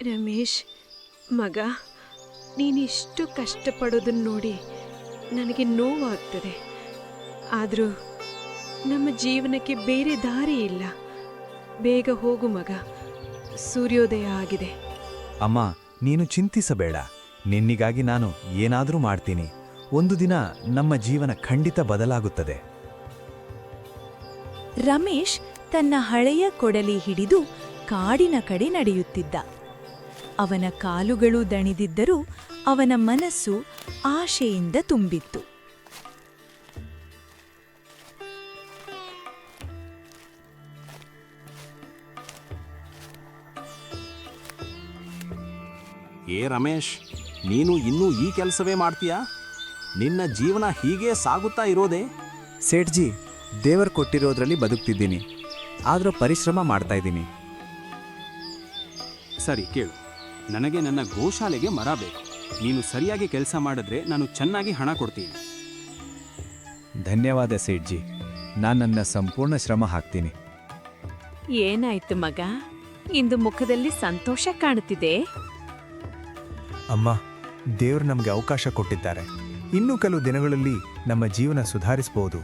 ರಮೇಶ್ ಮಗ, ನೀನಿಷ್ಟು ಕಷ್ಟಪಡೋದನ್ನು ನೋಡಿ ನನಗೆ ನೋವಾಗ್ತದೆ. ಆದರೂ ನಮ್ಮ ಜೀವನಕ್ಕೆ ಬೇರೆ ದಾರಿ ಇಲ್ಲ. ಬೇಗ ಹೋಗು ಮಗ, ಸೂರ್ಯೋದಯ ಆಗಿದೆ. ಅಮ್ಮ, ನೀನು ಚಿಂತಿಸಬೇಡ. ನಿನ್ನಿಗಾಗಿ ನಾನು ಏನಾದರೂ ಮಾಡ್ತೀನಿ. ಒಂದು ದಿನ ನಮ್ಮ ಜೀವನ ಖಂಡಿತ ಬದಲಾಗುತ್ತದೆ. ರಮೇಶ್ ತನ್ನ ಹಳೆಯ ಕೊಡಲಿ ಹಿಡಿದು ಕಾಡಿನ ಕಡೆ ನಡೆಯುತ್ತಿದ್ದ. ಅವನ ಕಾಲುಗಳು ದಣಿದಿದ್ದರೂ ಅವನ ಮನಸ್ಸು ಆಶೆಯಿಂದ ತುಂಬಿತ್ತು. ಏ ರಮೇಶ್, ನೀನು ಇನ್ನೂ ಈ ಕೆಲಸವೇ ಮಾಡ್ತೀಯಾ? ನಿನ್ನ ಜೀವನ ಹೀಗೆ ಸಾಗುತ್ತಾ ಇರೋದೇ? ಸೇಠ್ಜಿ, ದೇವರು ಕೊಟ್ಟಿರೋದ್ರಲ್ಲಿ ಬದುಕ್ತಿದ್ದೀನಿ. ಆದರೂ ಪರಿಶ್ರಮ ಮಾಡ್ತಾ ಇದ್ದೀನಿ. ಸರಿ ಕೇಳು, ನನಗೆ ನನ್ನ ಗೋಶಾಲೆಗೆ ಮರ ಬೇಕು. ನೀನು ಸರಿಯಾಗಿ ಕೆಲಸ ಮಾಡಿದ್ರೆ ನಾನು ಚೆನ್ನಾಗಿ ಹಣ ಕೊಡ್ತೀನಿ. ಧನ್ಯವಾದ ಸೇಠ್ಜಿ. ನಾನು ನನ್ನ ಸಂಪೂರ್ಣ ಶ್ರಮ ಹಾಕ್ತೀನಿ. ಏನಾಯ್ತು ಮಗ, ಇಂದು ಮುಖದಲ್ಲಿ ಸಂತೋಷ ಕಾಣುತ್ತಿದೆ. ಅಮ್ಮ, ದೇವರು ನಮಗೆ ಅವಕಾಶ ಕೊಟ್ಟಿದ್ದಾರೆ. ಇನ್ನೂ ಕೆಲವು ದಿನಗಳಲ್ಲಿ ನಮ್ಮ ಜೀವನ ಸುಧಾರಿಸಬಹುದು.